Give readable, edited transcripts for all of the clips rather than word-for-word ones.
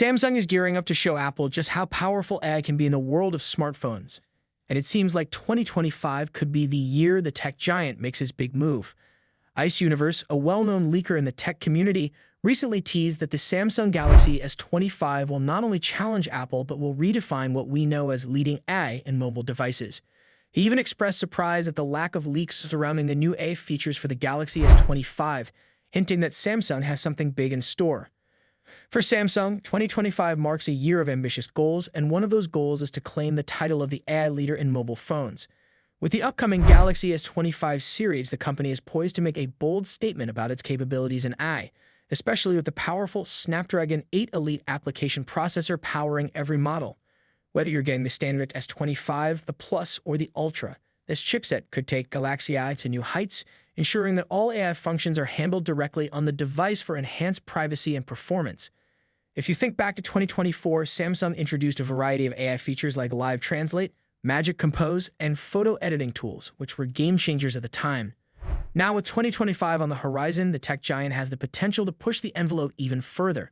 Samsung is gearing up to show Apple just how powerful AI can be in the world of smartphones. And it seems like 2025 could be the year the tech giant makes his big move. Ice Universe, a well-known leaker in the tech community, recently teased that the Samsung Galaxy S25 will not only challenge Apple but will redefine what we know as leading AI in mobile devices. He even expressed surprise at the lack of leaks surrounding the new AI features for the Galaxy S25, hinting that Samsung has something big in store. For Samsung, 2025 marks a year of ambitious goals, and one of those goals is to claim the title of the AI leader in mobile phones. With the upcoming Galaxy S25 series, the company is poised to make a bold statement about its capabilities in AI, especially with the powerful Snapdragon 8 Elite application processor powering every model. Whether you're getting the standard S25, the Plus, or the Ultra, this chipset could take Galaxy AI to new heights, ensuring that all AI functions are handled directly on the device for enhanced privacy and performance. If you think back to 2024, Samsung introduced a variety of AI features like Live Translate, Magic Compose, and photo editing tools, which were game changers at the time. Now, with 2025 on the horizon, the tech giant has the potential to push the envelope even further.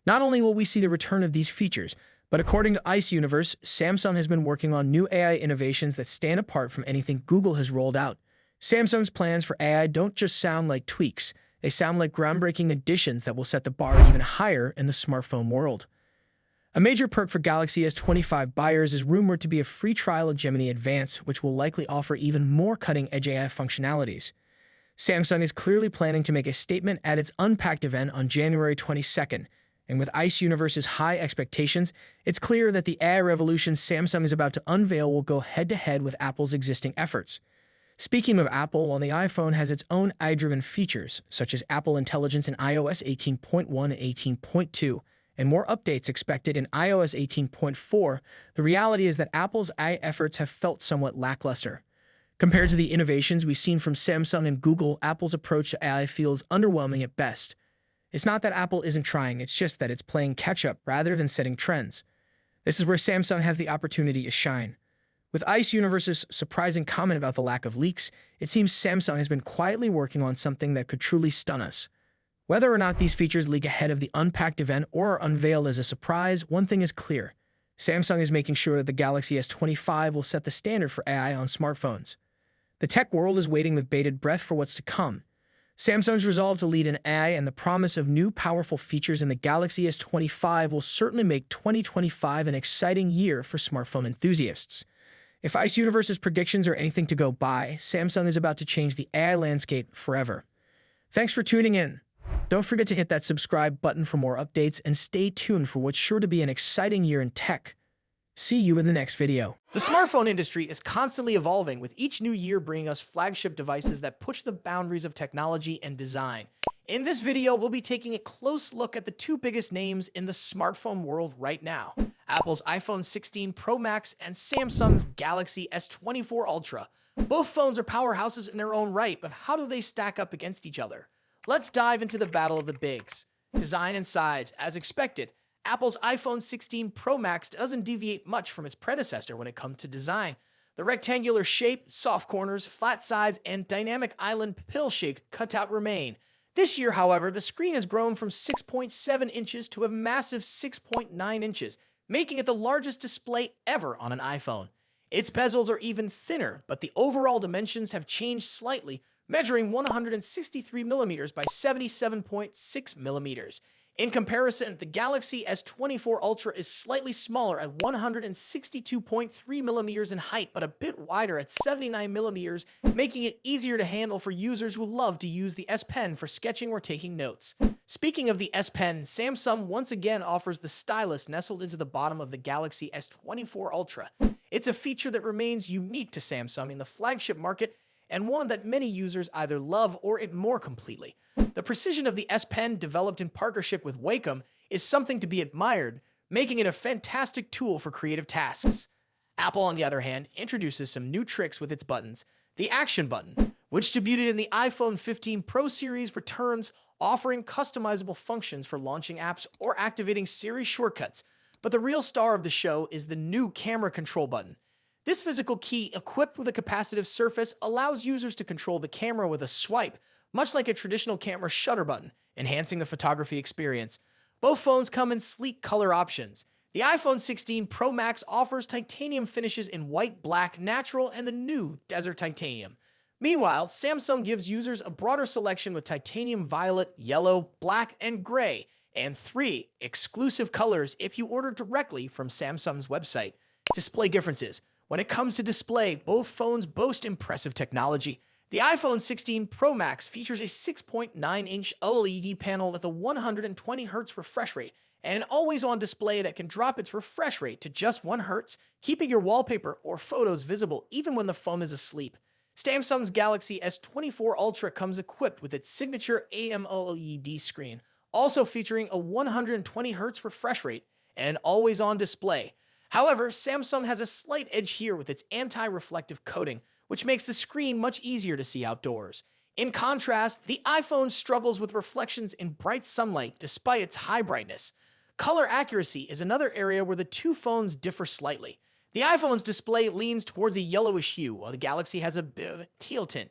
Not only will we see the return of these features, but according to Ice Universe, Samsung has been working on new AI innovations that stand apart from anything Google has rolled out. Samsung's plans for AI don't just sound like tweaks, they sound like groundbreaking additions that will set the bar even higher in the smartphone world. A major perk for Galaxy S25 buyers is rumored to be a free trial of Gemini Advance, which will likely offer even more cutting-edge AI functionalities. Samsung is clearly planning to make a statement at its Unpacked event on January 22nd, and with Ice Universe's high expectations, it's clear that the AI revolution Samsung is about to unveil will go head-to-head with Apple's existing efforts. Speaking of Apple, while the iPhone has its own AI-driven features, such as Apple Intelligence in iOS 18.1 and 18.2, and more updates expected in iOS 18.4, the reality is that Apple's AI efforts have felt somewhat lackluster. Compared to the innovations we've seen from Samsung and Google, Apple's approach to AI feels underwhelming at best. It's not that Apple isn't trying, it's just that it's playing catch-up rather than setting trends. This is where Samsung has the opportunity to shine. With Ice Universe's surprising comment about the lack of leaks, it seems Samsung has been quietly working on something that could truly stun us. Whether or not these features leak ahead of the Unpacked event or are unveiled as a surprise, one thing is clear. Samsung is making sure that the Galaxy S25 will set the standard for AI on smartphones. The tech world is waiting with bated breath for what's to come. Samsung's resolve to lead in AI and the promise of new powerful features in the Galaxy S25 will certainly make 2025 an exciting year for smartphone enthusiasts. If Ice Universe's predictions are anything to go by, Samsung is about to change the AI landscape forever. Thanks for tuning in. Don't forget to hit that subscribe button for more updates and stay tuned for what's sure to be an exciting year in tech. See you in the next video. The smartphone industry is constantly evolving, with each new year bringing us flagship devices that push the boundaries of technology and design. In this video, we'll be taking a close look at the two biggest names in the smartphone world right now: Apple's iPhone 16 Pro Max and Samsung's Galaxy S24 Ultra. Both phones are powerhouses in their own right, but how do they stack up against each other? Let's dive into the battle of the bigs. Design and size. As expected, Apple's iPhone 16 Pro Max doesn't deviate much from its predecessor when it comes to design. The rectangular shape, soft corners, flat sides, and dynamic island pill-shaped cutout remain. This year, however, the screen has grown from 6.7 inches to a massive 6.9 inches, making it the largest display ever on an iPhone. Its bezels are even thinner, but the overall dimensions have changed slightly, measuring 163 millimeters by 77.6 millimeters. In comparison, the Galaxy S24 Ultra is slightly smaller at 162.3 millimeters in height, but a bit wider at 79 millimeters, making it easier to handle for users who love to use the S Pen for sketching or taking notes. Speaking of the S Pen, Samsung once again offers the stylus nestled into the bottom of the Galaxy S24 Ultra. It's a feature that remains unique to Samsung in the flagship market, and one that many users either love or ignore completely. The precision of the S Pen, developed in partnership with Wacom, is something to be admired, making it a fantastic tool for creative tasks. Apple, on the other hand, introduces some new tricks with its buttons. The Action button, which debuted in the iPhone 15 Pro series, returns, offering customizable functions for launching apps or activating Siri shortcuts. But the real star of the show is the new Camera Control button. This physical key, equipped with a capacitive surface, allows users to control the camera with a swipe, much like a traditional camera shutter button, enhancing the photography experience. Both phones come in sleek color options. The iPhone 16 Pro Max offers titanium finishes in white, black, natural, and the new Desert Titanium. Meanwhile, Samsung gives users a broader selection with titanium violet, yellow, black, and gray, and 3 exclusive colors if you order directly from Samsung's website. Display differences. When it comes to display, both phones boast impressive technology. The iPhone 16 Pro Max features a 6.9-inch OLED panel with a 120Hz refresh rate and an always-on display that can drop its refresh rate to just 1 Hz, keeping your wallpaper or photos visible even when the phone is asleep. Samsung's Galaxy S24 Ultra comes equipped with its signature AMOLED screen, also featuring a 120Hz refresh rate and an always-on display. However, Samsung has a slight edge here with its anti-reflective coating, which makes the screen much easier to see outdoors. In contrast, the iPhone struggles with reflections in bright sunlight despite its high brightness. Color accuracy is another area where the two phones differ slightly. The iPhone's display leans towards a yellowish hue, while the Galaxy has a bit of a teal tint.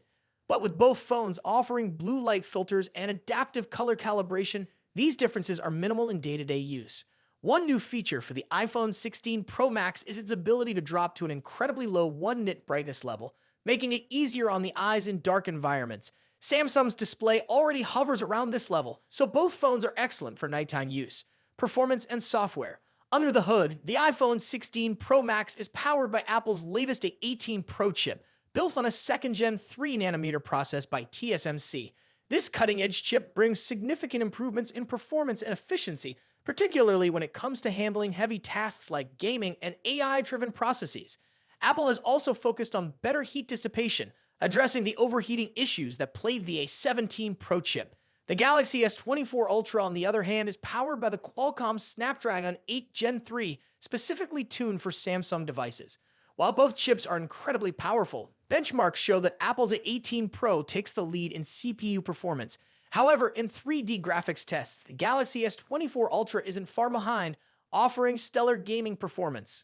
But with both phones offering blue light filters and adaptive color calibration, these differences are minimal in day-to-day use. One new feature for the iPhone 16 Pro Max is its ability to drop to an incredibly low 1 nit brightness level, making it easier on the eyes in dark environments. Samsung's display already hovers around this level, so both phones are excellent for nighttime use. Performance and software. Under the hood, the iPhone 16 Pro Max is powered by Apple's latest A18 Pro chip, built on a second-gen 3nm process by TSMC. This cutting-edge chip brings significant improvements in performance and efficiency, particularly when it comes to handling heavy tasks like gaming and AI-driven processes. Apple has also focused on better heat dissipation, addressing the overheating issues that plagued the A17 Pro chip. The Galaxy S24 Ultra, on the other hand, is powered by the Qualcomm Snapdragon 8 Gen 3, specifically tuned for Samsung devices. While both chips are incredibly powerful, benchmarks show that Apple's A18 Pro takes the lead in CPU performance. However, in 3D graphics tests, the Galaxy S24 Ultra isn't far behind, offering stellar gaming performance.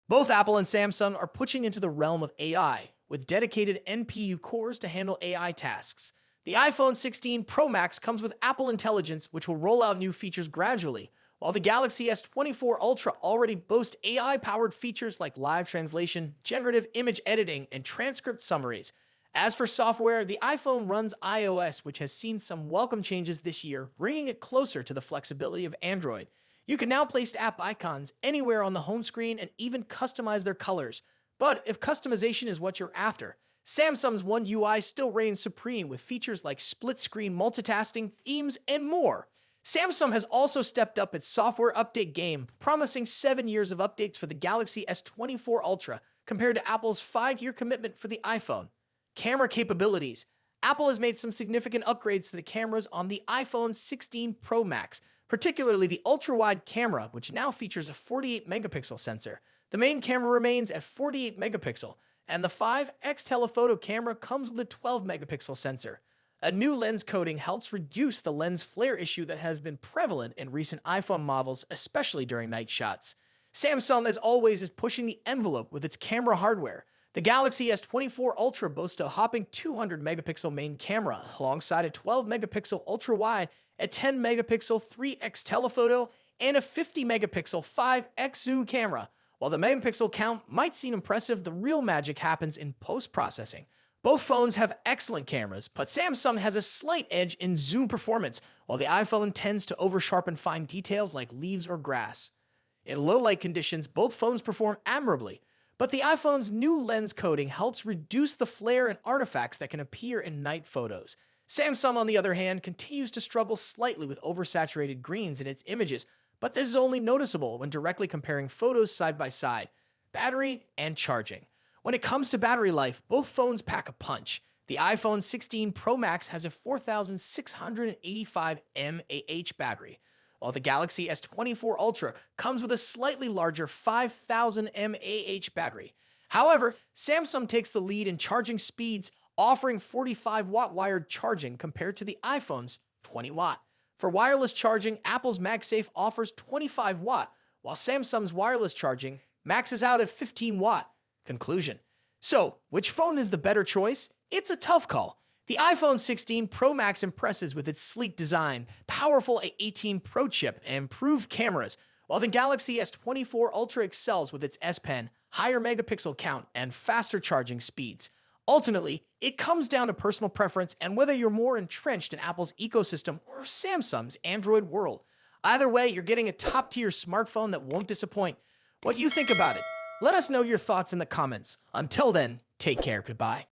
Both Apple and Samsung are pushing into the realm of AI, with dedicated NPU cores to handle AI tasks. The iPhone 16 Pro Max comes with Apple Intelligence, which will roll out new features gradually, while the Galaxy S24 Ultra already boasts AI-powered features like live translation, generative image editing, and transcript summaries. As for software, the iPhone runs iOS, which has seen some welcome changes this year, bringing it closer to the flexibility of Android. You can now place app icons anywhere on the home screen and even customize their colors. But if customization is what you're after, Samsung's One UI still reigns supreme with features like split-screen multitasking, themes, and more. Samsung has also stepped up its software update game, promising 7 years of updates for the Galaxy S24 Ultra compared to Apple's 5-year commitment for the iPhone. Camera capabilities. Apple has made some significant upgrades to the cameras on the iPhone 16 Pro Max, particularly the ultra-wide camera, which now features a 48-megapixel sensor. The main camera remains at 48 megapixel, and the 5x telephoto camera comes with a 12-megapixel sensor. A new lens coating helps reduce the lens flare issue that has been prevalent in recent iPhone models, especially during night shots. Samsung, as always, is pushing the envelope with its camera hardware. The Galaxy S24 Ultra boasts a hopping 200-megapixel main camera, alongside a 12-megapixel ultra-wide, a 10-megapixel 3x telephoto, and a 50-megapixel 5x zoom camera. While the megapixel count might seem impressive, the real magic happens in post-processing. Both phones have excellent cameras, but Samsung has a slight edge in zoom performance, while the iPhone tends to over-sharpen fine details like leaves or grass. In low-light conditions, both phones perform admirably, but the iPhone's new lens coating helps reduce the flare and artifacts that can appear in night photos. Samsung, on the other hand, continues to struggle slightly with oversaturated greens in its images, but this is only noticeable when directly comparing photos side by side. Battery and charging. When it comes to battery life, both phones pack a punch. The iPhone 16 Pro Max has a 4,685 mAh battery, while the Galaxy S24 Ultra comes with a slightly larger 5,000 mAh battery. However, Samsung takes the lead in charging speeds, offering 45-watt wired charging compared to the iPhone's 20-watt. For wireless charging, Apple's MagSafe offers 25-watt, while Samsung's wireless charging maxes out at 15-watt. Conclusion. So, which phone is the better choice? It's a tough call. The iPhone 16 Pro Max impresses with its sleek design, powerful A18 Pro chip, and improved cameras, while the Galaxy S24 Ultra excels with its S Pen, higher megapixel count, and faster charging speeds. Ultimately, it comes down to personal preference and whether you're more entrenched in Apple's ecosystem or Samsung's Android world. Either way, you're getting a top-tier smartphone that won't disappoint. What do you think about it? Let us know your thoughts in the comments. Until then, take care. Goodbye.